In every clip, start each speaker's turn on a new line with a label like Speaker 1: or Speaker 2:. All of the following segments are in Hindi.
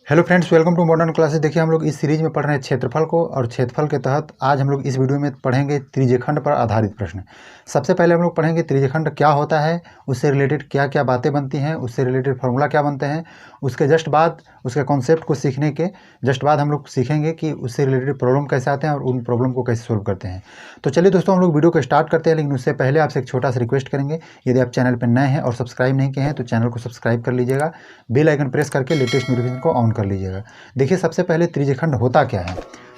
Speaker 1: Hello friends, welcome to modern classes. देखिए, हम लोग इस सीरीज में पढ़ रहे हैं क्षेत्रफल को, और क्षेत्रफल के तहत आज हम लोग इस वीडियो में पढ़ेंगे त्रिज्यखंड पर आधारित प्रश्न। सबसे पहले हम लोग पढ़ेंगे त्रिज्यखंड क्या होता है, उससे रिलेटेड क्या क्या बातें बनती हैं, उससे रिलेटेड फार्मूला क्या बनते हैं। उसके जस्ट बाद, उसके कॉन्सेप्ट को सीखने के जस्ट बाद हम लोग सीखेंगे कि उससे रिलेटेड प्रॉब्लम कैसे आते हैं और उन प्रॉब्लम को कैसे सोल्व करते हैं। तो चलिए दोस्तों, हम लोग वीडियो को स्टार्ट करते हैं, लेकिन उससे पहले आपसे एक छोटा सा रिक्वेस्ट करेंगे। यदि आप चैनल पर नए हैं और सब्सक्राइब नहीं किए हैं तो चैनल को सब्सक्राइब कर लीजिएगा, बेल आइकन प्रेस करके लेटेस्ट नोटिफिकेशन को ऑन कर लीजिएगा। देखिए, सबसे पहले त्रिज्यखंड होता क्या है।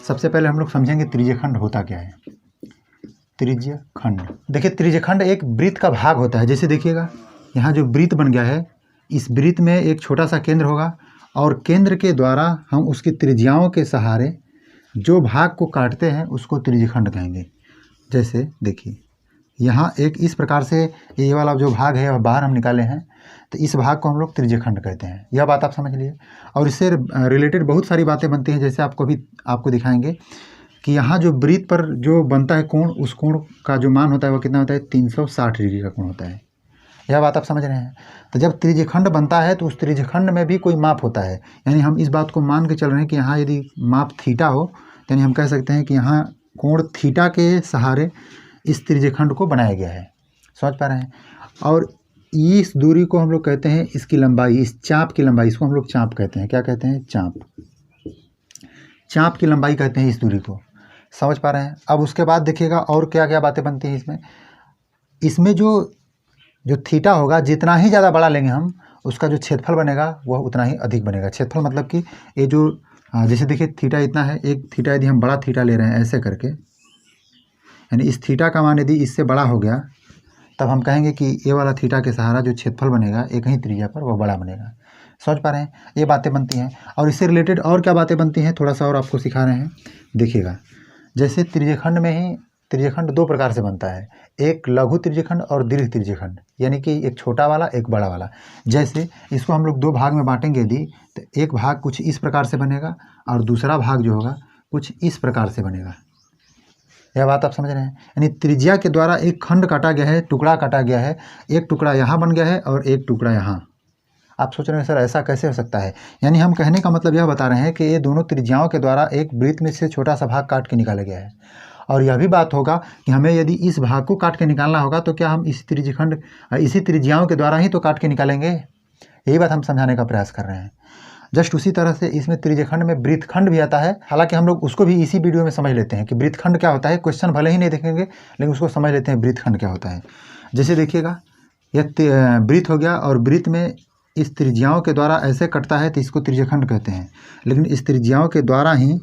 Speaker 1: सबसे पहले हम लोग समझेंगे त्रिज्यखंड होता क्या है। त्रिज्यखंड, देखिए त्रिज्यखंड एक वृत्त का भाग होता है। जैसे देखिएगा, यहाँ जो वृत्त बन गया है, इस वृत्त में एक छोटा सा केंद्र होगा और केंद्र के द्वारा हम उसकी त्रिज्याओं के सहारे जो भाग को काटते हैं उसको त्रिज्यखंड कहेंगे। जैसे देखिए, यहाँ एक इस प्रकार से ये वाला जो भाग है वह बाहर हम निकाले हैं, तो इस भाग को हम लोग त्रिज्यखंड कहते हैं। यह बात आप समझ लिए। और इससे रिलेटेड बहुत सारी बातें बनती हैं। जैसे आपको दिखाएंगे कि यहाँ जो वृत्त पर जो बनता है कोण, उस कोण का जो मान होता है वह कितना होता है, 360 डिग्री का कोण होता है। यह बात आप समझ रहे हैं। तो जब त्रिज्यखंड बनता है तो उस त्रिज्यखंड में भी कोई माप होता है। यानी हम इस बात को मान के चल रहे हैं कि यहाँ यदि माप थीटा हो, यानी हम कह सकते हैं कि यहाँ कोण थीटा के सहारे इस त्रिज्यखंड को बनाया गया है। समझ पा रहे हैं। और इस दूरी को हम लोग कहते हैं, इसकी लंबाई, इस चाप की लंबाई, इसको हम लोग चाप कहते हैं। क्या कहते हैं? चाप। चाप की लंबाई कहते हैं इस दूरी को। समझ पा रहे हैं। अब उसके बाद देखिएगा और क्या क्या बातें बनती हैं इसमें जो थीटा होगा, जितना ही ज़्यादा बड़ा लेंगे हम, उसका जो क्षेत्रफल बनेगा वह उतना ही अधिक बनेगा। क्षेत्रफल मतलब कि ये जो जैसे देखिए थीटा इतना है, एक थीटा यदि हम बड़ा थीटा ले रहे हैं ऐसे करके, यानी इस थीटा का मान यदि इससे बड़ा हो गया, तब हम कहेंगे कि ये वाला थीटा के सहारा जो क्षेत्रफल बनेगा एक ही त्रिज्या पर, वह बड़ा बनेगा। समझ पा रहे हैं। ये बातें बनती हैं। और इससे रिलेटेड और क्या बातें बनती हैं, थोड़ा सा और आपको सिखा रहे हैं। देखिएगा, जैसे त्रिज्यखंड में ही त्रिज्यखंड दो प्रकार से बनता है, एक लघु त्रिज्यखंड और दीर्घ त्रिज्यखंड, यानी कि एक छोटा वाला एक बड़ा वाला। जैसे इसको हम लोग दो भाग में बांटेंगे यदि, तो एक भाग कुछ इस प्रकार से बनेगा और दूसरा भाग जो होगा कुछ इस प्रकार से बनेगा। यह बात आप समझ रहे हैं। यानी त्रिज्या के द्वारा एक खंड काटा गया है, टुकड़ा काटा गया है। एक टुकड़ा यहाँ बन गया है और एक टुकड़ा यहाँ। आप सोच रहे हैं सर ऐसा कैसे हो सकता है। यानी हम कहने का मतलब यह बता रहे हैं कि ये दोनों त्रिज्याओं के द्वारा एक वृत्त में से छोटा सा भाग काट के निकाला गया है। और यह भी बात होगा कि हमें यदि इस भाग को काट के निकालना होगा तो क्या हम इसी त्रिज्याओं के द्वारा ही तो काट के निकालेंगे। यही बात हम समझाने का प्रयास कर रहे हैं। जस्ट उसी तरह से इसमें त्रिज्यखंड में वृत्तखंड भी आता है। हालांकि हम लोग उसको भी इसी वीडियो में समझ लेते हैं कि वृत्तखंड क्या होता है। क्वेश्चन भले ही नहीं देखेंगे, लेकिन उसको समझ लेते हैं वृत्तखंड क्या होता है। जैसे देखिएगा, यह वृत्त हो गया और वृत्त में इस त्रिज्याओं के द्वारा ऐसे कटता है तो इसको त्रिज्यखंड कहते हैं। लेकिन इस त्रिज्याओं के द्वारा ही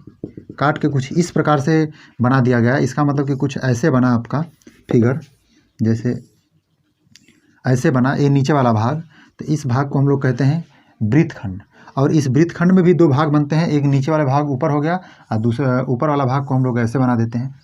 Speaker 1: काट के कुछ इस प्रकार से बना दिया गया। इसका मतलब कि कुछ ऐसे बना आपका फिगर, जैसे ऐसे बना ये नीचे वाला भाग, तो इस भाग को हम लोग कहते हैं वृत्तखंड। और इस वृत्तखंड में भी दो भाग बनते हैं, एक नीचे वाला भाग ऊपर हो गया और दूसरा ऊपर वाला भाग को हम लोग ऐसे बना देते हैं,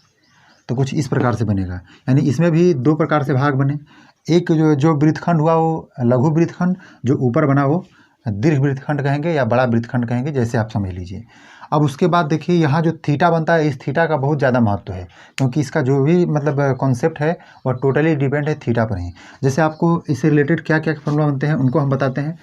Speaker 1: तो कुछ इस प्रकार से बनेगा। यानी इसमें भी दो प्रकार से भाग बने। एक जो वृत्तखंड हुआ वो लघु वृत्तखंड, जो ऊपर बना वो दीर्घ वृत्तखंड कहेंगे या बड़ा वृत्तखंड कहेंगे, जैसे आप समझ लीजिए। अब उसके बाद देखिए, यहाँ जो थीटा बनता है, इस थीटा का बहुत ज़्यादा महत्व है, क्योंकि इसका जो भी मतलब कॉन्सेप्ट है वह टोटली डिपेंड है थीटा पर ही। जैसे आपको इससे रिलेटेड क्या क्या फॉर्मूला बनते हैं उनको हम बताते हैं।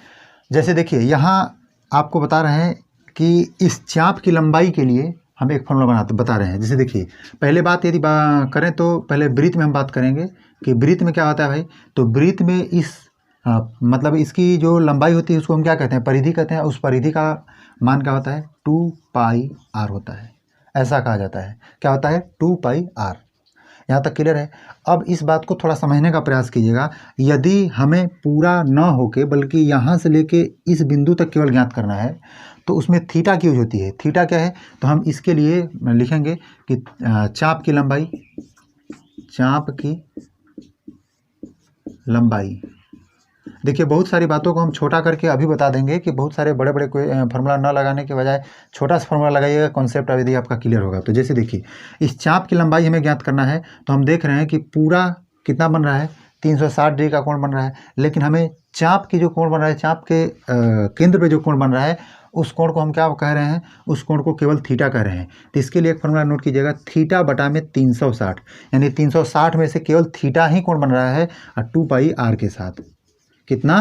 Speaker 1: जैसे देखिए, यहाँ आपको बता रहे हैं कि इस चाप की लंबाई के लिए हम एक फॉर्मूला बता रहे हैं। जैसे देखिए, पहले बात यदि करें तो पहले वृत्त में हम बात करेंगे कि वृत्त में क्या होता है भाई। तो वृत्त में मतलब इसकी जो लंबाई होती है उसको हम क्या कहते हैं, परिधि कहते हैं। उस परिधि का मान क्या होता है, 2πr होता है। ऐसा कहा जाता है। क्या होता है, 2πr। यहाँ तक क्लियर है। अब इस बात को थोड़ा समझने का प्रयास कीजिएगा। यदि हमें पूरा न होके बल्कि यहाँ से लेके इस बिंदु तक केवल ज्ञात करना है तो उसमें थीटा की यूज होती है। थीटा क्या है, तो हम इसके लिए लिखेंगे कि चाप की लंबाई। देखिए, बहुत सारी बातों को हम छोटा करके अभी बता देंगे कि बहुत सारे बड़े बड़े कोई फार्मूला न लगाने के बजाय छोटा सा फार्मूला लगाइएगा, कॉन्सेप्ट यदि आपका क्लियर होगा तो। जैसे देखिए, इस चाप की लंबाई हमें ज्ञात करना है, तो हम देख रहे हैं कि पूरा कितना बन रहा है, 360 डिग्री का कोण बन रहा है। लेकिन हमें चाप की जो कोण बन रहा है, चाप के केंद्र पे जो कोण बन रहा है, उस कोण को हम क्या कह रहे हैं, उस कोण को केवल थीटा कह रहे हैं। तो इसके लिए एक फॉर्मूला नोट कीजिएगा, थीटा बटा में 360, यानी 360 में से केवल थीटा ही कोण बन रहा है और 2πr के साथ। कितना,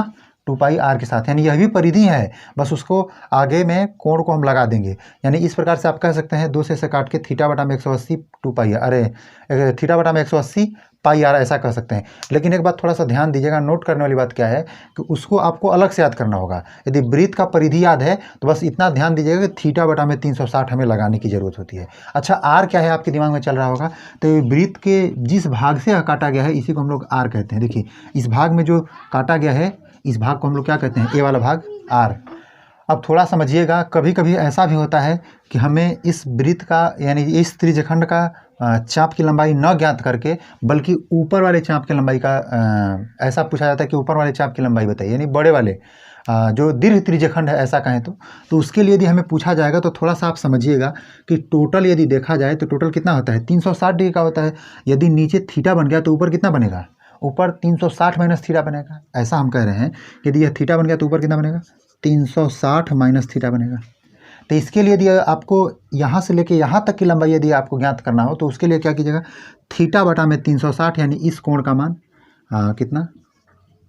Speaker 1: 2πr के साथ, यानी यह भी परिधि है, बस उसको आगे में कोण को हम लगा देंगे। यानी इस प्रकार से आप कह सकते हैं 2 से इसे काट के थीटा बटा में 180 2πr, अरे थीटा बटा में 180 πr ऐसा कह सकते हैं। लेकिन एक बात थोड़ा सा ध्यान दीजिएगा, नोट करने वाली बात क्या है कि उसको आपको अलग से याद करना होगा। यदि वृत्त का परिधि याद है तो बस इतना ध्यान दीजिएगा कि थीटा बटा में 360 हमें लगाने की जरूरत होती है। अच्छा, आर क्या है आपके दिमाग में चल रहा होगा, तो वृत्त के जिस भाग से काटा गया है इसी को हम लोग आर कहते हैं। देखिए इस भाग में जो काटा गया है इस भाग को हम लोग क्या कहते हैं, ए वाला भाग आर। अब थोड़ा समझिएगा, कभी कभी ऐसा भी होता है कि हमें इस वृत्त का यानी इस त्रिज्यखंड का चाप की लंबाई न ज्ञात करके बल्कि ऊपर वाले चाप की लंबाई का ऐसा पूछा जाता है कि ऊपर वाले चाप की लंबाई बताइए, यानी बड़े वाले जो दीर्घ त्रिज्यखंड है ऐसा कहें तो उसके लिए यदि हमें पूछा जाएगा तो थोड़ा सा आप समझिएगा कि टोटल यदि देखा जाए तो टोटल कितना होता है, 360 डिग्री का होता है। यदि नीचे थीटा बन गया तो ऊपर कितना बनेगा, ऊपर 360 माइनस थीटा बनेगा। ऐसा हम कह रहे हैं कि यदि यह थीटा बन गया तो ऊपर कितना बनेगा, 360 माइनस थीटा बनेगा। तो इसके लिए यदि आपको यहाँ से लेके यहाँ तक की लंबाई यदि आपको ज्ञात करना हो तो उसके लिए क्या कीजिएगा, थीटा बटा में 360 यानी इस कोण का मान कितना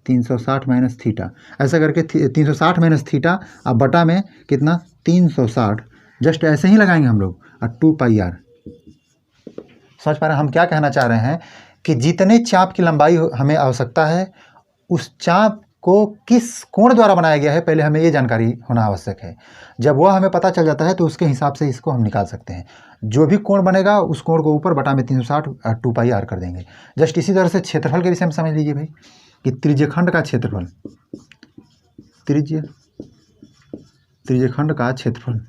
Speaker 1: 360 माइनस थीटा, ऐसा करके 360 माइनस थीटा अब बटा में कितना 360, जस्ट ऐसे ही लगाएंगे हम लोग और 2πr। समझ पा रहे हैं हम क्या कहना चाह रहे हैं कि जितने चाप की लंबाई हमें आवश्यकता है उस चाप को किस कोण द्वारा बनाया गया है पहले हमें ये जानकारी होना आवश्यक है। जब वह हमें पता चल जाता है तो उसके हिसाब से इसको हम निकाल सकते हैं। जो भी कोण बनेगा उस कोण को ऊपर बटा में 360 2πr कर देंगे। जस्ट इसी तरह से क्षेत्रफल के विषय में समझ लीजिए भाई कि त्रिज्यखंड का क्षेत्रफल, त्रिज्यखंड का क्षेत्रफल,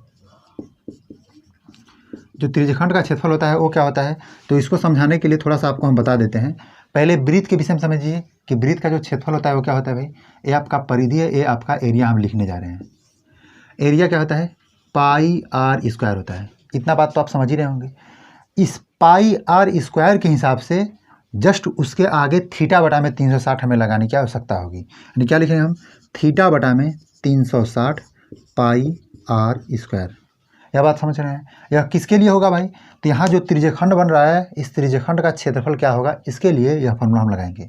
Speaker 1: जो त्रिज्यखंड का क्षेत्रफल होता है वो क्या होता है, तो इसको समझाने के लिए थोड़ा सा आपको हम बता देते हैं। पहले वृत्त के विषय में समझिए कि वृत्त का जो क्षेत्रफल होता है वो क्या होता है भाई, ये आपका परिधि है, ये आपका एरिया हम लिखने जा रहे हैं। एरिया क्या होता है, πr² होता है। इतना बात तो आप समझ ही रहे होंगे। इस πr² के हिसाब से जस्ट उसके आगे थीटा बटा में 360 हमें लगाने की आवश्यकता होगी। यानी क्या लिखेंगे हम, थीटा बटा में 360 πr²। यह बात समझ रहे हैं। यह किसके लिए होगा भाई, तो यहाँ जो त्रिज्यखंड बन रहा है इस त्रिज्यखंड का क्षेत्रफल क्या होगा, इसके लिए यह फॉर्मूला हम लगाएंगे।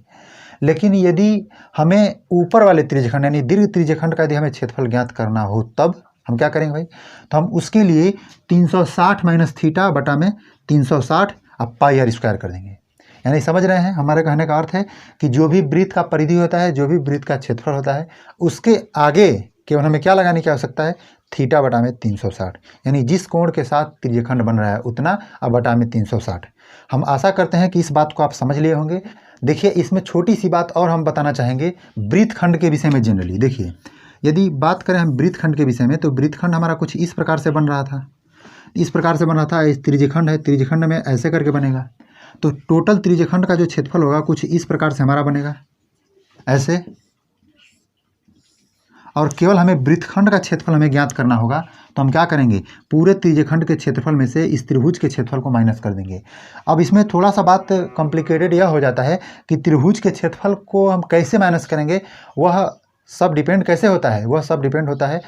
Speaker 1: लेकिन यदि हमें ऊपर वाले त्रिज्यखंड यानी दीर्घ त्रिज्यखंड का यदि हमें क्षेत्रफल ज्ञात करना हो तब हम क्या करेंगे भाई, तो हम उसके लिए 360 माइनस थीटा बटा में 360 अब πr² कर देंगे। यानी समझ रहे हैं हमारे कहने का अर्थ है कि जो भी वृत्त का परिधि होता है, जो भी वृत्त का क्षेत्रफल होता है, उसके आगे केवल हमें क्या लगाने की आवश्यकता है, थीटा बटा में 360, यानी जिस कोण के साथ त्रिज्यखंड बन रहा है उतना अब बटा में 360। हम आशा करते हैं कि इस बात को आप समझ लिए होंगे। देखिए इसमें छोटी सी बात और हम बताना चाहेंगे वृत्तखंड के विषय में। जनरली देखिए यदि बात करें हम वृत्तखंड के विषय में तो वृत्तखंड हमारा कुछ इस प्रकार से बन रहा था, इस प्रकार से बन रहा था। इस त्रिज्यखंड है, त्रिज्यखंड में ऐसे करके बनेगा, तो टोटल त्रिज्यखंड का जो क्षेत्रफल होगा कुछ इस प्रकार से हमारा बनेगा ऐसे। और केवल हमें वृत्तखंड का क्षेत्रफल हमें ज्ञात करना होगा तो हम क्या करेंगे, पूरे त्रिज्यखंड के क्षेत्रफल में से इस त्रिभुज के क्षेत्रफल को माइनस कर देंगे। अब इसमें थोड़ा सा बात कॉम्प्लिकेटेड यह हो जाता है कि त्रिभुज के क्षेत्रफल को हम कैसे माइनस करेंगे, वह सब डिपेंड कैसे होता है, वह सब डिपेंड होता है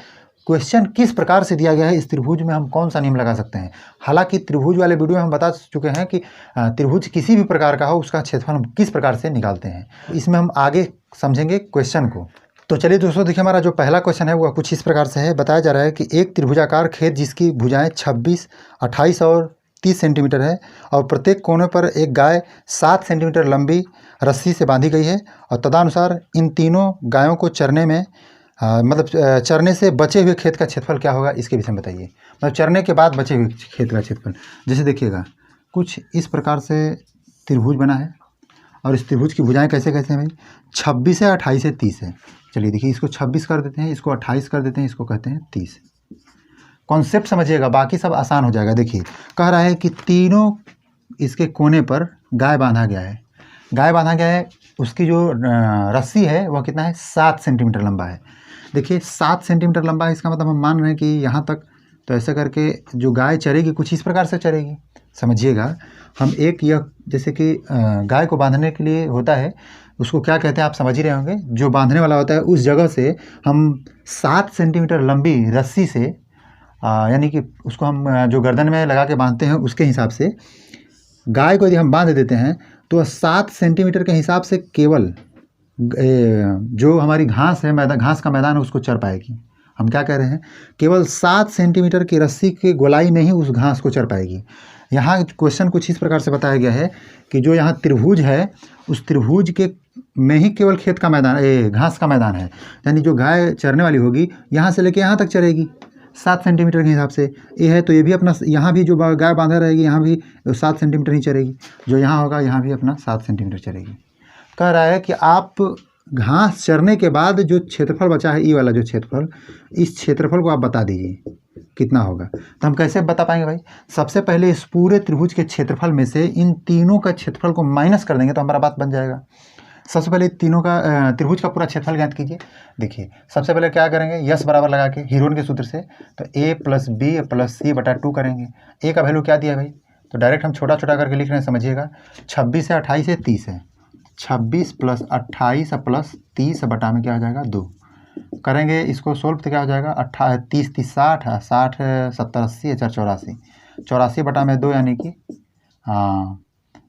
Speaker 1: क्वेश्चन किस प्रकार से दिया गया है, इस त्रिभुज में हम कौन सा नियम लगा सकते हैं। हालांकि त्रिभुज वाले वीडियो में हम बता चुके हैं कि त्रिभुज किसी भी प्रकार का हो उसका क्षेत्रफल हम किस प्रकार से निकालते हैं। इसमें हम आगे समझेंगे क्वेश्चन को। तो चलिए दोस्तों देखिए हमारा जो पहला क्वेश्चन है वह कुछ इस प्रकार से है। बताया जा रहा है कि एक त्रिभुजाकार खेत जिसकी भुजाएं 26, 28 और 30 सेंटीमीटर है और प्रत्येक कोने पर एक गाय 7 सेंटीमीटर लंबी रस्सी से बांधी गई है और तदनुसार इन तीनों गायों को चरने में चरने से बचे हुए खेत का क्षेत्रफल क्या होगा, इसके विषय में बताइए। मतलब चरने के बाद बचे हुए खेत का क्षेत्रफल। जैसे देखिएगा कुछ इस प्रकार से त्रिभुज बना है और इस त्रिभुज की भुजाएं कैसे कैसे हैं भाई, 26 है, 28 है, 30 है। चलिए देखिए इसको 26 कर देते हैं, इसको 28 कर देते हैं, इसको कहते हैं 30। कॉन्सेप्ट समझिएगा, बाकी सब आसान हो जाएगा। देखिए कह रहा है कि तीनों इसके कोने पर गाय बांधा गया है, गाय बांधा गया है, उसकी जो रस्सी है वह कितना है, 7 सेंटीमीटर लंबा है। देखिए 7 सेंटीमीटर लंबा है, इसका मतलब हम मान रहे हैं कि यहाँ तक, तो ऐसा करके जो गाय चरेगी कुछ इस प्रकार से चरेगी। समझिएगा हम एक यह जैसे कि गाय को बांधने के लिए होता है, उसको क्या कहते हैं आप समझ ही रहे होंगे, जो बांधने वाला होता है उस जगह से हम 7 सेंटीमीटर लंबी रस्सी से यानी कि उसको हम जो गर्दन में लगा के बांधते हैं उसके हिसाब से गाय को यदि हम बांध देते हैं तो 7 सेंटीमीटर के हिसाब से केवल जो हमारी घास है, मैदान, घास का मैदान है, उसको चर पाएगी। हम क्या कह रहे हैं, केवल 7 सेंटीमीटर की रस्सी की गोलाई में ही उस घास को चर पाएगी। यहाँ क्वेश्चन कुछ इस प्रकार से बताया गया है कि जो यहाँ त्रिभुज है, उस त्रिभुज के में ही केवल खेत का मैदान, घास का मैदान है, यानी जो गाय चरने वाली होगी यहाँ से लेके यहाँ तक चरेगी 7 सेंटीमीटर के हिसाब से। ये है तो ये भी अपना, यहाँ भी जो गाय बांधा रहेगी यहाँ भी 7 सेंटीमीटर ही चरेगी, जो यहाँ होगा यहाँ भी अपना 7 सेंटीमीटर चरेगी। कह रहा है कि आप घास चरने के बाद जो क्षेत्रफल बचा है, ये वाला जो क्षेत्रफल, इस क्षेत्रफल को आप बता दीजिए कितना होगा। तो हम कैसे बता पाएंगे भाई, सबसे पहले इस पूरे त्रिभुज के क्षेत्रफल में से इन तीनों का क्षेत्रफल को माइनस कर देंगे तो हमारा बात बन जाएगा। सबसे पहले तीनों का त्रिभुज का पूरा क्षेत्रफल ज्ञात कीजिए। देखिए सबसे पहले क्या करेंगे, यस बराबर लगा के हीरोन के सूत्र से, तो a + b + c / 2 करेंगे। a का वैल्यू क्या दिया है भाई, तो डायरेक्ट हम छोटा छोटा करके लिख रहे हैं, समझिएगा। 26 है, 28 है, 30 है, 26 + 28 + 30 बटा में क्या हो जाएगा 2 करेंगे। इसको सोल्व तो क्या हो जाएगा, 30 30 60, 60 70 80, 84, 84 बटा में 2 यानी कि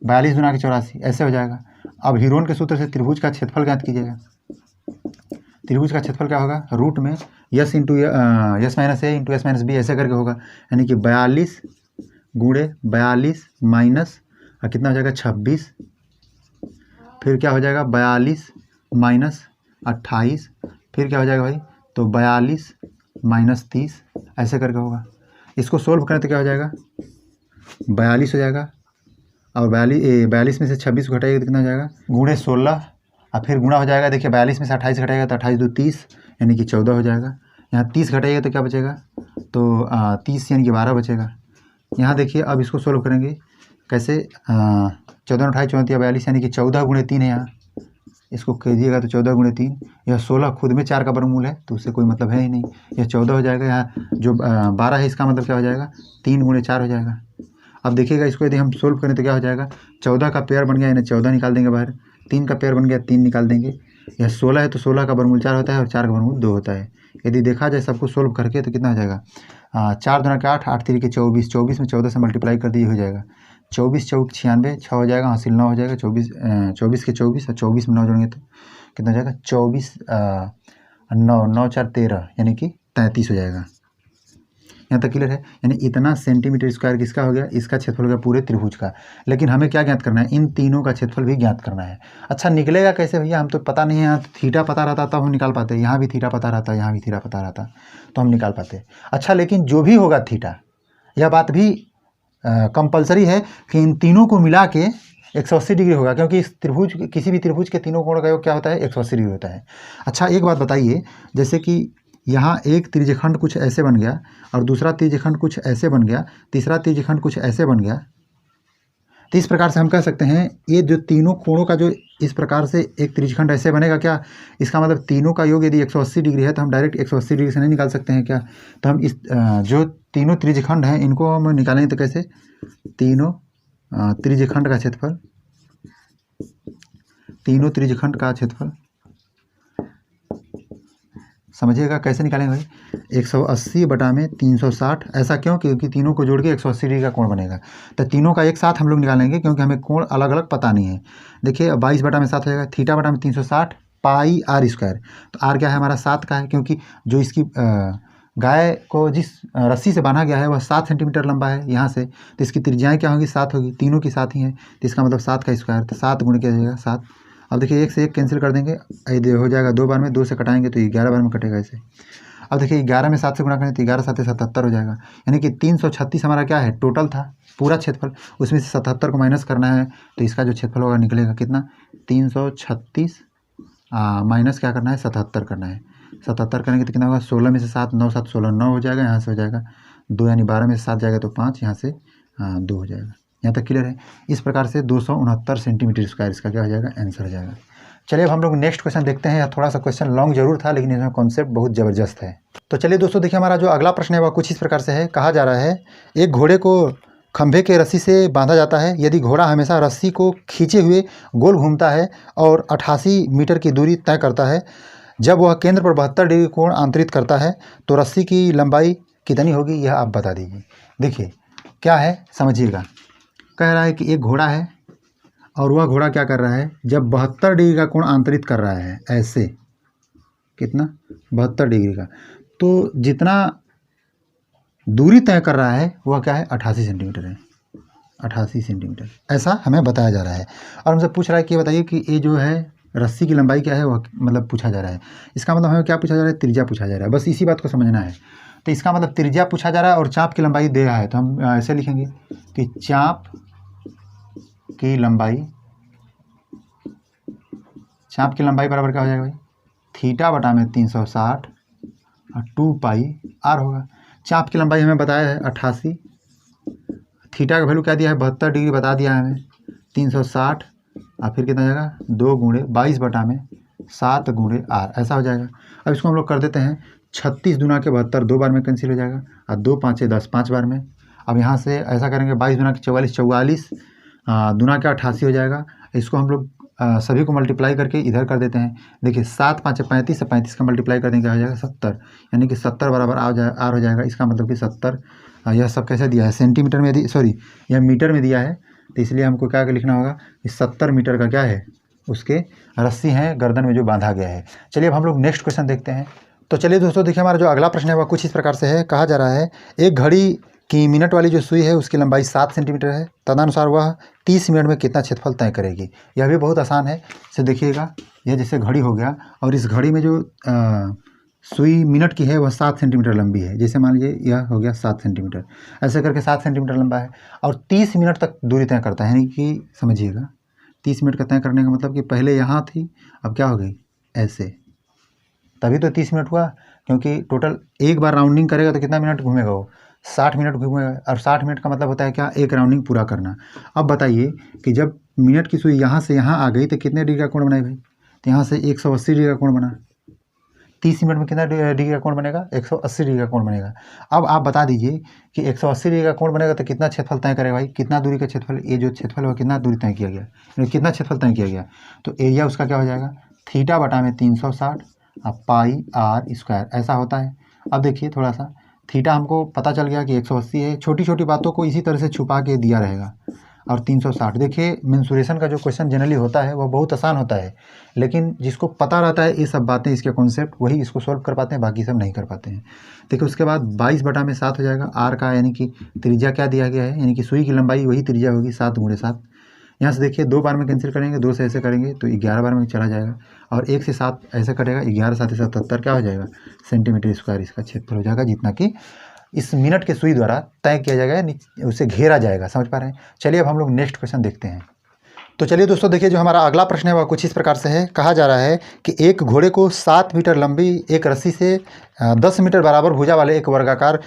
Speaker 1: 42 गुना के 84, ऐसे हो जाएगा। अब हीरोन के सूत्र से त्रिभुज का क्षेत्रफल ज्ञात कीजिएगा। त्रिभुज का क्षेत्रफल क्या होगा, रूट में यस - a × s - b ऐसे करके होगा, यानी कि 42 × 42 माइनस कितना हो जाएगा 26, फिर क्या हो जाएगा 42 माइनस 28, फिर क्या हो जाएगा भाई, तो 42 माइनस 30 ऐसे करके होगा। इसको सोल्व करें तो क्या हो जाएगा, 42 हो जाएगा, और 42 में से 26 घटाइएगा तो कितना हो जाएगा, गुणे 16, और फिर गुणा हो जाएगा। देखिए 42 में से 28 घटाएगा तो 28 × 2 = 30, यानी कि 14 हो जाएगा। यहाँ 30 घटाइएगा तो क्या बचेगा, तो 30 यानी कि 12 बचेगा। यहाँ देखिए अब इसको सोल्व करेंगे कैसे, 14 × 28 = 34, 42 यानी कि 14 × 3 है। यहाँ इसको कीजिएगा तो 14 × 3, यह 16 खुद में 4 का वर्गमूल है तो उससे कोई मतलब है ही नहीं, यह 14 हो जाएगा। यहाँ जो 12 है इसका मतलब क्या हो जाएगा, 3 × 4 हो जाएगा। अब देखिएगा इसको यदि हम सोल्व करें तो क्या हो जाएगा, 14 का पेयर बन गया, यानी 14 निकाल देंगे बाहर, 3 का पेयर बन गया, 3 निकाल देंगे। यह 16 है तो 16 का वर्गमूल 4 होता है और 4 का वर्गमूल 2 होता है। यदि देखा जाए सबको सोल्व करके तो कितना हो जाएगा, 4 दूना के 8, 8 3 के 24, 24 में 14 से मल्टीप्लाई कर दिए हो जाएगा, 24 चौक 96, 6 हो जाएगा, हासिल 9 हो जाएगा, 24 के 24 और 24 में 9 जोड़ेंगे तो कितना हो जाएगा, 24 9 9 4 13 यानी कि 33 हो जाएगा। यहाँ तक क्लियर है, यानी इतना सेंटीमीटर स्क्वायर किसका हो गया, इसका क्षेत्रफल हो गया पूरे त्रिभुज का। लेकिन हमें क्या ज्ञात करना है, इन तीनों का क्षेत्रफल भी ज्ञात करना है। अच्छा निकलेगा कैसे भैया, हम तो पता नहीं है, यहाँ तो थीटा पता रहता तब हम निकाल पाते, यहाँ भी थीटा पता रहता, यहाँ भी थीटा पता रहता तो हम निकाल पाते। अच्छा लेकिन जो भी होगा थीटा, यह बात भी कंपलसरी है कि इन तीनों को मिला के 180 डिग्री होगा, क्योंकि इस त्रिभुज, किसी भी त्रिभुज के तीनों कोण का योग क्या होता है, 180 डिग्री होता है। अच्छा एक बात बताइए, जैसे कि यहाँ एक त्रिज्यखंड कुछ ऐसे बन गया और दूसरा त्रिज्यखंड कुछ ऐसे बन गया, तीसरा त्रिज्यखंड कुछ ऐसे बन गया, तो इस प्रकार से हम कह सकते हैं ये जो तीनों कोणों का जो इस प्रकार से एक त्रिज्यखंड ऐसे बनेगा क्या, इसका मतलब तीनों का योग यदि 180 डिग्री है तो हम डायरेक्ट 180 डिग्री से नहीं निकाल सकते हैं क्या। तो हम इस जो तीनों त्रिज्यखंड हैं इनको हम निकालेंगे तो कैसे, तीनों त्रिज्यखंड का क्षेत्रफल, तीनों त्रिज्यखंड का क्षेत्रफल समझिएगा कैसे निकालेंगे भाई, 180 बटा में 360, ऐसा क्यों, क्योंकि तीनों को जोड़ के 180 डिग्री का कोण बनेगा। तो तीनों का एक साथ हम लोग निकालेंगे क्योंकि हमें कोण अलग अलग पता नहीं है। देखिए 22 बटा में 7 हो जाएगा, थीटा बटा में 360 पाई r², तो r क्या है हमारा 7 का है, क्योंकि जो इसकी गाय को जिस रस्सी से बांधा गया है वह 7 सेंटीमीटर लंबा है यहाँ से, तो इसकी त्रिज्याएँ क्या होगी, 7 होगी, तीनों की 7 ही हैं, तो इसका मतलब 7 का स्क्वायर, तो 7 गुणे क्या हो जाएगा 7। अब देखिए 1 से 1 कैंसिल कर देंगे, हो जाएगा 2 बार में, 2 से कटाएंगे तो 11 बार में कटेगा ऐसे। अब देखिए 11 में 7 से गुणा करें तो 11 7 77 हो जाएगा, यानी कि 336 हमारा क्या है टोटल था पूरा क्षेत्रफल, उसमें से 77 को माइनस करना है तो इसका जो क्षेत्रफल होगा निकलेगा कितना, 336 माइनस क्या करना है 77 करना है। 77 करेंगे तो कितना होगा, 16 में से 7 9 7 16 9 हो जाएगा, यहाँ से हो जाएगा 2, यानी 12 में से 7 जाएगा तो 5, यहाँ से 2 हो जाएगा। यहाँ तक क्लियर है। इस प्रकार से 269 सेंटीमीटर स्क्वायर इसका क्या हो जाएगा, आंसर हो जाएगा। चलिए अब हम लोग नेक्स्ट क्वेश्चन देखते हैं। थोड़ा सा क्वेश्चन लॉन्ग जरूर था लेकिन इसमें कॉन्सेप्ट बहुत ज़बरदस्त है। तो चलिए दोस्तों देखिए हमारा जो अगला प्रश्न है वह कुछ इस प्रकार से है। कहा जा रहा है एक घोड़े को खंभे के रस्सी से बांधा जाता है, यदि घोड़ा हमेशा रस्सी को खींचे हुए गोल घूमता है और 88 मीटर की दूरी तय करता है, जब वह केंद्र पर 72 डिग्री कोण आंतरित करता है तो रस्सी की लंबाई कितनी होगी, यह आप बता दीजिए। देखिए क्या है समझिएगा, कह रहा है कि एक घोड़ा है और वह घोड़ा क्या कर रहा है, जब 72 डिग्री का कोण आंतरित कर रहा है, ऐसे कितना 72 डिग्री का, तो जितना दूरी तय कर रहा है वह क्या है 88 सेंटीमीटर है, 88 सेंटीमीटर ऐसा हमें बताया जा रहा है। और हमसे पूछ रहा है कि ये बताइए कि ये जो है रस्सी की लंबाई क्या है, वह मतलब पूछा जा रहा है। इसका मतलब हमें क्या पूछा जा रहा है, त्रिज्या पूछा जा रहा है, बस इसी बात को समझना है। तो इसका मतलब त्रिज्या पूछा जा रहा है और चाप की लंबाई दे रहा है, तो हम ऐसे लिखेंगे कि चाप की लंबाई बराबर क्या हो जाएगा भाई, थीटा बटा में 360 और 2 पाई आर होगा। चाप की लंबाई हमें बताया है 88, थीटा का वैल्यू क्या दिया है 72 डिग्री बता दिया है हमें, 360 और फिर कितना जाएगा 2 गुणे 22 बटा में 7 गुणे आर, ऐसा हो जाएगा। अब इसको हम लोग कर देते हैं 36 दूना के 72 2 बार में कैंसिल हो जाएगा और 2 5 10 5 बार में। अब यहाँ से ऐसा करेंगे 22 दूना के 44 44 दूना के 88 हो जाएगा। इसको हम लोग सभी को मल्टीप्लाई करके इधर कर देते हैं। देखिए 7 5 35 से 35 का मल्टीप्लाई कर देंगे क्या हो जाएगा 70, यानी कि 70 बराबर आर हो जाएगा। इसका मतलब कि 70, यह सब कैसे दिया है सेंटीमीटर में, यह मीटर में दिया है, तो इसलिए हमको क्या लिखना होगा कि 70 मीटर का क्या है उसके रस्सी है गर्दन में जो बांधा गया है। चलिए अब हम लोग नेक्स्ट क्वेश्चन देखते हैं। तो चलिए दोस्तों देखिए हमारा जो अगला प्रश्न है वह कुछ इस प्रकार से है। कहा जा रहा है एक घड़ी की मिनट वाली जो सुई है उसकी लंबाई 7 सेंटीमीटर है, तदनुसार वह 30 मिनट में कितना क्षेत्रफल तय करेगी। यह भी बहुत आसान है, इसे देखिएगा, यह जैसे घड़ी हो गया और इस घड़ी में जो सुई मिनट की है वह 7 सेंटीमीटर लंबी है। जैसे मान लीजिए यह हो गया 7 सेंटीमीटर, ऐसे करके 7 सेंटीमीटर लंबा है और 30 मिनट तक दूरी तय करता है, यानी कि समझिएगा 30 मिनट का तय करने का मतलब कि पहले यहाँ थी, अब क्या हो गई ऐसे, तभी तो 30 मिनट हुआ, क्योंकि टोटल एक बार राउंडिंग करेगा तो कितना मिनट घूमेगा वो 60 मिनट घूमेगा। और 60 मिनट का मतलब होता है क्या, एक राउंडिंग पूरा करना। अब बताइए कि जब मिनट की सुई यहाँ से यहाँ आ गई तो कितने डिग्री का कोण बनाई भाई, तो यहाँ से 180 डिग्री का कोण बना। 30 मिनट में कितना डिग्री का कोण बनेगा 180 डिग्री का कोण बनेगा। अब आप बता दीजिए कि 180 डिग्री का कोण बनेगा तो कितना क्षेत्रफल तय करेगा भाई, कितना दूरी का क्षेत्रफल, ये जो क्षेत्रफल है कितना दूरी तय किया गया, कितना क्षेत्रफल तय किया गया, तो एरिया उसका क्या हो जाएगा थीटा बटा में 360 पाई आर स्क्वायर, ऐसा होता है। अब देखिए थोड़ा सा थीटा हमको पता चल गया कि 180 है, छोटी छोटी बातों को इसी तरह से छुपा के दिया रहेगा। और 360 देखिए मेंसुरेशन का जो क्वेश्चन जनरली होता है वह बहुत आसान होता है, लेकिन जिसको पता रहता है ये सब बातें, इसके कॉन्सेप्ट, वही इसको सॉल्व कर पाते हैं, बाकी सब नहीं कर पाते हैं। देखिए उसके बाद 22 बटा में 7 हो जाएगा, आर का यानी कि त्रिज्या क्या दिया गया है, यानी कि सुई की लंबाई वही त्रिज्या होगी 7 गुणे 7। यहाँ से देखिए 2 बार में कैंसिल करेंगे, 2 से ऐसे करेंगे तो 11 बार में चला जाएगा, और 1 से 7 ऐसे करेगा, 11 7 77 क्या हो जाएगा सेंटीमीटर स्क्वायर इसका क्षेत्रफल हो जाएगा, जितना कि इस मिनट के सुई द्वारा तय किया जाएगा, उसे घेरा जाएगा। समझ पा रहे हैं। चलिए अब हम लोग नेक्स्ट क्वेश्चन देखते हैं। तो चलिए दोस्तों देखिए जो हमारा अगला प्रश्न है वह कुछ इस प्रकार से है। कहा जा रहा है कि एक घोड़े को 7 मीटर लंबी एक रस्सी से 10 मीटर बराबर भुजा वाले एक वर्गाकार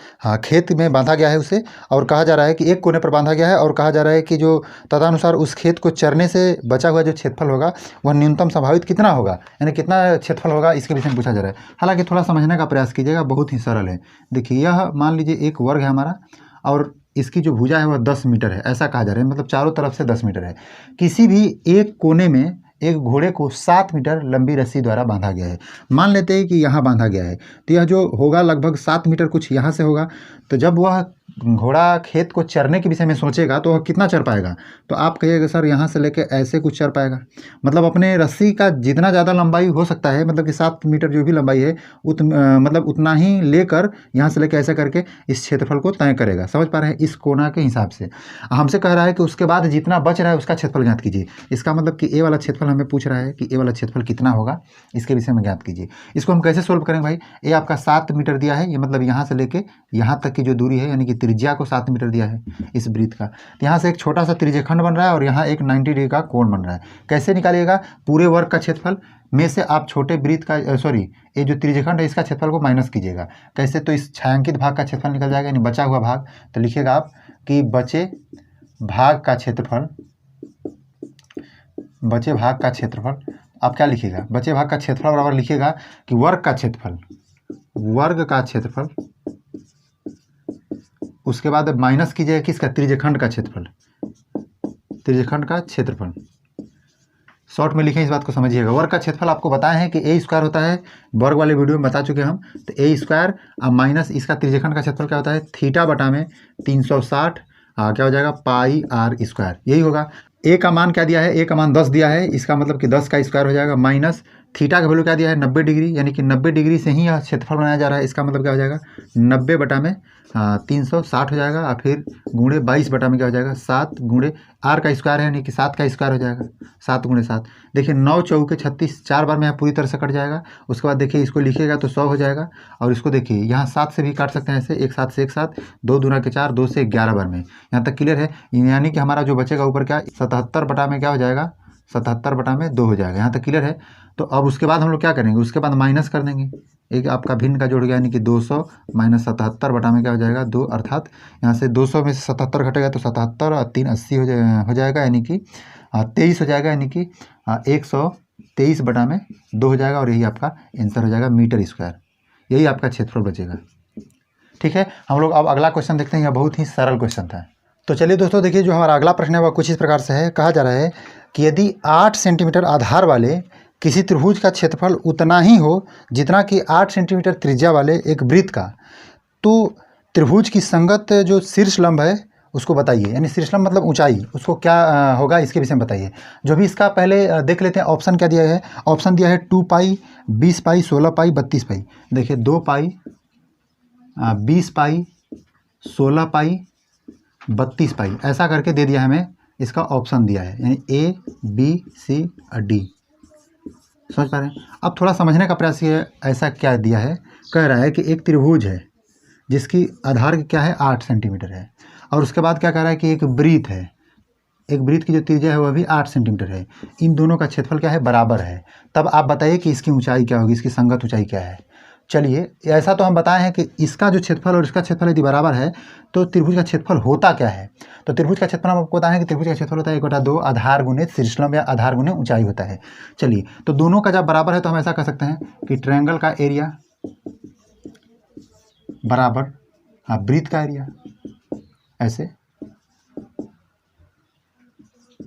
Speaker 1: खेत में बांधा गया है उसे, और कहा जा रहा है कि एक कोने पर बांधा गया है, और कहा जा रहा है कि जो तदनुसार उस खेत को चरने से बचा हुआ जो क्षेत्रफल होगा वह न्यूनतम संभावित कितना होगा, यानी कितना क्षेत्रफल होगा, इसके विषय में पूछा जा रहा है। हालांकि थोड़ा समझने का प्रयास कीजिएगा, बहुत ही सरल है। देखिए यह मान लीजिए एक वर्ग है हमारा, और इसकी जो भुजा है वह 10 मीटर है, ऐसा कहा जा रहा है, मतलब चारों तरफ से 10 मीटर है। किसी भी एक कोने में एक घोड़े को 7 मीटर लंबी रस्सी द्वारा बांधा गया है। मान लेते हैं कि यहाँ बांधा गया है, तो यह जो होगा लगभग 7 मीटर कुछ यहाँ से होगा। तो जब वह घोड़ा खेत को चरने के विषय में सोचेगा तो वह कितना चर पाएगा, तो आप कहिएगा सर यहाँ से लेकर ऐसे कुछ चर पाएगा, मतलब अपने रस्सी का जितना ज़्यादा लंबाई हो सकता है, मतलब कि 7 मीटर जो भी लंबाई है मतलब उतना ही लेकर यहाँ से लेकर ऐसे करके इस क्षेत्रफल को तय करेगा। समझ पा रहे हैं, इस कोना के हिसाब से। हमसे कह रहा है कि उसके बाद जितना बच रहा है उसका क्षेत्रफल ज्ञात कीजिए। इसका मतलब कि ए वाला क्षेत्रफल हमें पूछ रहा है कि ए वाला क्षेत्रफल कितना होगा, इसके विषय में ज्ञात कीजिए। इसको हम कैसे सोल्व करेंगे भाई, ए आपका 7 मीटर दिया है, ये मतलब यहाँ से लेके यहाँ तक की जो दूरी है, यानी कि त्रिज्या को 7 मीटर दिया है इस वृत्त का। तो यहाँ से एक छोटा सा त्रिज्यखंड बन रहा है और यहाँ एक 90 डिग्री का कोण बन रहा है। कैसे निकालिएगा, पूरे वर्ग का क्षेत्रफल में से आप छोटे वृत्त का ये जो त्रिज्यखंड है इसका क्षेत्रफल को माइनस कीजिएगा। कैसे, तो इस छायांकित भाग का क्षेत्रफल निकल जाएगा, यानी बचा हुआ भाग। तो लिखिएगा आप कि बचे भाग का क्षेत्रफल, बचे भाग का क्षेत्रफल आप क्या लिखिएगा, बचे भाग का क्षेत्रफल बराबर लिखिएगा कि वर्ग का क्षेत्रफल, वर्ग का क्षेत्रफल, उसके बाद माइनस कीजिएगा किसका, त्रिज्यखंड का क्षेत्रफल, त्रिज्यखंड का क्षेत्रफल। शॉर्ट में लिखें, इस बात को समझिएगा। वर्ग का क्षेत्रफल आपको बताए हैं कि ए स्क्वायर होता है, वर्ग वाले वीडियो में बता चुके हम। तो ए स्क्वायर अब माइनस इसका त्रिज्यखंड का क्षेत्रफल क्या होता है, थीटा बटा में 360 क्या हो जाएगा पाई आर स्क्वायर, यही होगा। ए का मान क्या दिया है, ए का मान 10 दिया है, इसका मतलब कि 10 का स्क्वायर हो जाएगा, माइनस थीटा का वैल्यू क्या दिया है 90 डिग्री, यानी कि 90 डिग्री से ही यह क्षेत्रफल बनाया जा रहा है। इसका मतलब क्या हो जाएगा 90 बटा में 360 हो जाएगा, और फिर गुणे 22 बटा में क्या हो जाएगा 7 गुणे आर का स्क्वायर है, यानी कि 7 का स्क्वायर हो जाएगा, 7 गुणे 7। देखिए 9 चौके 36, 4 बार में यहाँ पूरी तरह से कट जाएगा। उसके बाद देखिए इसको लिखिएगा तो 100 हो जाएगा, और इसको देखिए यहाँ 7 से भी काट सकते हैं ऐसे, एक 7 से एक 7, 2 दूना के 4, 2 से 11 बार में। यहाँ तक क्लियर है, यानी कि हमारा जो बचेगा ऊपर क्या 77 बटा में क्या हो जाएगा 77 बटा में 2 हो जाएगा। यहाँ तक क्लियर है। तो अब उसके बाद हम लोग क्या करेंगे, उसके बाद माइनस कर देंगे, एक आपका भिन्न का जोड़ गया, यानी कि 200 माइनस 77 बटा में क्या हो जाएगा 2, अर्थात यहाँ से 200 में से 77 घटेगा तो 77 और 3 80 हो जाएगा, यानी कि 23 हो जाएगा, यानी कि 123 बटा में 2 हो जाएगा, और यही आपका आंसर हो जाएगा मीटर स्क्वायर। यही आपका क्षेत्रफल बचेगा। ठीक है, हम लोग अब अगला क्वेश्चन देखते हैं। यह बहुत ही सरल क्वेश्चन था। तो चलिए दोस्तों देखिए, जो हमारा अगला प्रश्न है वह कुछ इस प्रकार से है। कहा जा रहा है कि यदि 8 सेंटीमीटर आधार वाले किसी त्रिभुज का क्षेत्रफल उतना ही हो जितना कि 8 सेंटीमीटर त्रिज्या वाले एक वृत्त का, तो त्रिभुज की संगत जो शीर्ष लंब है उसको बताइए। यानी शीर्ष लंब मतलब ऊंचाई, उसको क्या होगा इसके विषय में बताइए। जो भी इसका पहले देख लेते हैं ऑप्शन क्या दिया है। ऑप्शन दिया है 2 पाई, 20 पाई, 16 पाई, 32 पाई। देखिए 2 पाई, 20 पाई, 16 पाई, 32 पाई, ऐसा करके दे दिया हमें। इसका ऑप्शन दिया है, यानी ए, बी, सी और डी। समझ पा रहे हैं। अब थोड़ा समझने का प्रयास ये, ऐसा क्या दिया है। कह रहा है कि एक त्रिभुज है जिसकी आधार क्या है 8 सेंटीमीटर है, और उसके बाद क्या कह रहा है कि एक वृत्त है, एक वृत्त की जो त्रिज्या है वह भी 8 सेंटीमीटर है। इन दोनों का क्षेत्रफल क्या है बराबर है। तब आप बताइए कि इसकी ऊंचाई क्या होगी, इसकी संगत ऊंचाई क्या है। चलिए ऐसा तो हम बताए हैं कि इसका जो क्षेत्रफल और इसका क्षेत्रफल यदि बराबर है तो त्रिभुज का क्षेत्रफल होता क्या है। तो त्रिभुज का क्षेत्रफल हम आपको बताएं कि त्रिभुज का क्षेत्रफल होता है 1/2 आधार गुणे शीर्षलंब या आधार गुणे ऊंचाई होता है। चलिए तो दोनों का जब बराबर है तो हम ऐसा कह सकते हैं कि ट्रायंगल का एरिया बराबर वृत्त का एरिया, ऐसे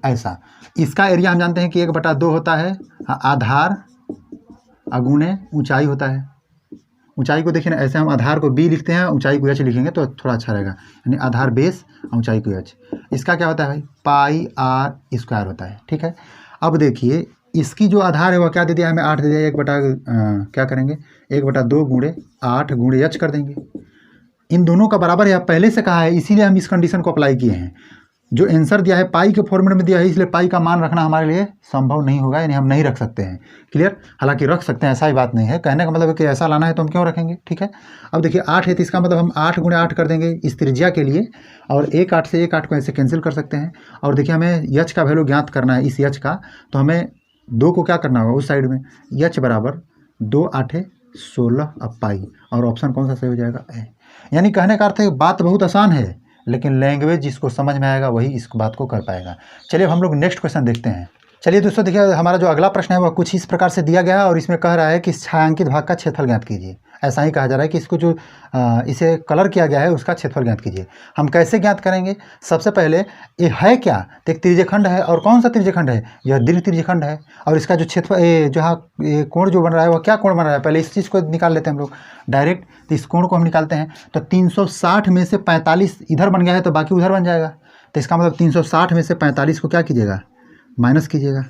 Speaker 1: ऐसा। इसका एरिया हम जानते हैं कि 1/2 होता है आधार अगुणे ऊंचाई होता है। ऊंचाई को देखिए ना, ऐसे हम आधार को बी लिखते हैं, ऊंचाई को एच लिखेंगे तो थोड़ा अच्छा रहेगा, यानी आधार बेस ऊंचाई को एच। इसका क्या होता है भाई पाई आर स्क्वायर होता है। ठीक है, अब देखिए इसकी जो आधार है वह क्या दे दिया हमें 8 दे दिया। क्या करेंगे 1/2 गुणे 8 गुणे एच कर देंगे। इन दोनों का बराबर है, पहले से कहा है, इसीलिए हम इस कंडीशन को अप्लाई किए हैं। जो आंसर दिया है पाई के फॉर्मेट में दिया है, इसलिए पाई का मान रखना हमारे लिए संभव नहीं होगा, यानी हम नहीं रख सकते हैं। क्लियर, हालांकि रख सकते हैं, ऐसा ही बात नहीं है। कहने का मतलब है कि ऐसा लाना है तो हम क्यों रखेंगे। ठीक है, अब देखिए 8 है तो इसका मतलब हम 8 गुणे 8 कर देंगे इस त्रिज्या के लिए, और एक 8 से एक 8 को ऐसे कैंसिल कर सकते हैं। और देखिए हमें यच का वैल्यू ज्ञात करना है, इस यच का, तो हमें 2 को क्या करना होगा उस साइड में, यच बराबर 2 8 16 अब पाई, और ऑप्शन कौन सा सही हो जाएगा ए। यानी कहने का अर्थ है बात बहुत आसान है, लेकिन लैंग्वेज जिसको समझ में आएगा वही इस बात को कर पाएगा। चलिए अब हम लोग नेक्स्ट क्वेश्चन देखते हैं। चलिए दोस्तों देखिए, हमारा जो अगला प्रश्न है वह कुछ इस प्रकार से दिया गया है, और इसमें कह रहा है कि छायांकित भाग का क्षेत्रफल ज्ञात कीजिए। ऐसा ही कहा जा रहा है कि इसको जो इसे कलर किया गया है उसका क्षेत्रफल ज्ञात कीजिए। हम कैसे ज्ञात करेंगे, सबसे पहले ये है क्या, तो एक त्रिज्यखंड है, और कौन सा त्रिज्यखंड है, यह दीर्घ त्रिज्यखंड है, और इसका जो क्षेत्रफल जहाँ कोण जो बन रहा है वह क्या कोण बन रहा है, पहले इस चीज़ को निकाल लेते हैं हम लोग डायरेक्ट। तो इस कोण को हम निकालते हैं, तो 360 में से 45 इधर बन गया है तो बाकी उधर बन जाएगा। तो इसका मतलब 360 में से 45 को क्या कीजिएगा माइनस कीजिएगा।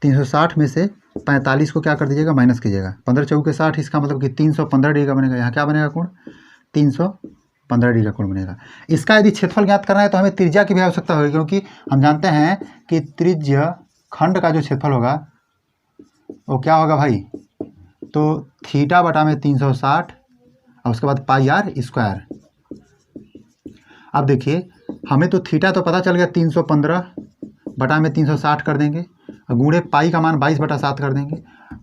Speaker 1: 360 में से 45 को क्या कर दीजिएगा माइनस कीजिएगा। 15 चौके 60, इसका मतलब कि 315 डिग्री का बनेगा। यहाँ क्या बनेगा कोण 315 डिग्री का कोण बनेगा। इसका यदि क्षेत्रफल ज्ञात करना है तो हमें त्रिज्या की भी आवश्यकता होगी, क्योंकि हम जानते हैं कि त्रिज्य खंड का जो क्षेत्रफल होगा वो क्या होगा भाई, तो थीटा बटा में 360 और उसके बाद पाई आर स्क्वायर। अब देखिए हमें तो थीटा तो पता चल गया 315 बटा में 360 कर देंगे, गुणे पाई का मान 22/7 कर देंगे।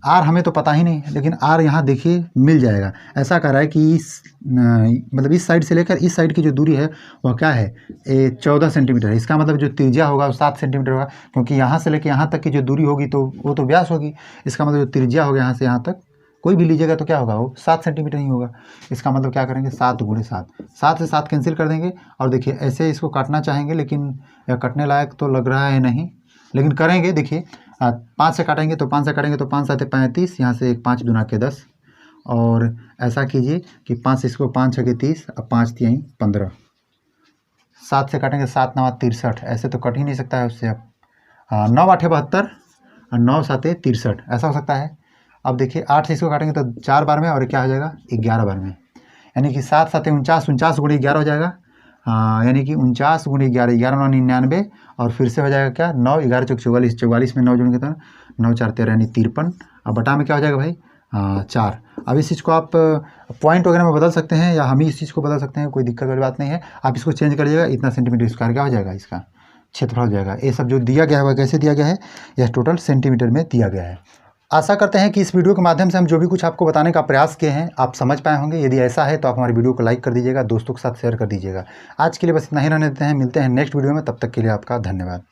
Speaker 1: आर हमें तो पता ही नहीं है, लेकिन आर यहाँ देखिए मिल जाएगा। ऐसा कर रहा है कि मतलब इस साइड से लेकर इस साइड की जो दूरी है वह क्या है 14 सेंटीमीटर है। इसका मतलब जो त्रिज्या होगा वो 7 सेंटीमीटर होगा, क्योंकि यहाँ से लेकर यहाँ तक की जो दूरी होगी तो वो तो व्यास होगी। इसका मतलब जो त्रिज्या होगा यहाँ से यहाँ तक कोई भी लीजिएगा तो क्या होगा वो 7 सेंटीमीटर ही होगा। इसका मतलब क्या करेंगे 7 गुणे 7, 7 से 7 कैंसिल कर देंगे। और देखिए ऐसे इसको काटना चाहेंगे, लेकिन यह कटने लायक तो लग रहा है नहीं, लेकिन करेंगे। देखिए 5 से काटेंगे तो 5 से काटेंगे तो 5 7 35, यहाँ से 5 दूना के 10, और ऐसा कीजिए कि 5 से इसको 5 6 के 30 और 5 3 15, 7 से काटेंगे 7 9 63, ऐसे तो कट ही नहीं सकता है उससे। अब 9 8 72 और 9 7 63, ऐसा हो सकता है। अब देखिए 8 से इसको काटेंगे तो 4 बार में, और क्या हो जाएगा 11 बार में, यानी कि 7 7 49, 49 गुणे 11 हो जाएगा। यानी कि 49 गुणे 11, 11 9 99, और फिर से हो जाएगा क्या 9 11 चौक 44, 44 में 9 जोड़ेंगे तो 9 4 13 यानी 53। अब बटा में क्या हो जाएगा भाई 4। अब इस चीज़ को आप पॉइंट वगैरह में बदल सकते हैं, या हम ही इस चीज़ को बदल सकते हैं, कोई दिक्कत वाली बात नहीं है। आप इसको चेंज करिएगा, इतना सेंटीमीटर स्क्वायर क्या हो जाएगा, इसका क्षेत्रफल हो जाएगा। ये सब जो दिया गया है वह कैसे दिया गया है, यह टोटल सेंटीमीटर में दिया गया है। आशा करते हैं कि इस वीडियो के माध्यम से हम जो भी कुछ आपको बताने का प्रयास किए हैं आप समझ पाए होंगे। यदि ऐसा है तो आप हमारी वीडियो को लाइक कर दीजिएगा, दोस्तों के साथ शेयर कर दीजिएगा। आज के लिए बस इतना ही रहने देते हैं, मिलते हैं नेक्स्ट वीडियो में, तब तक के लिए आपका धन्यवाद।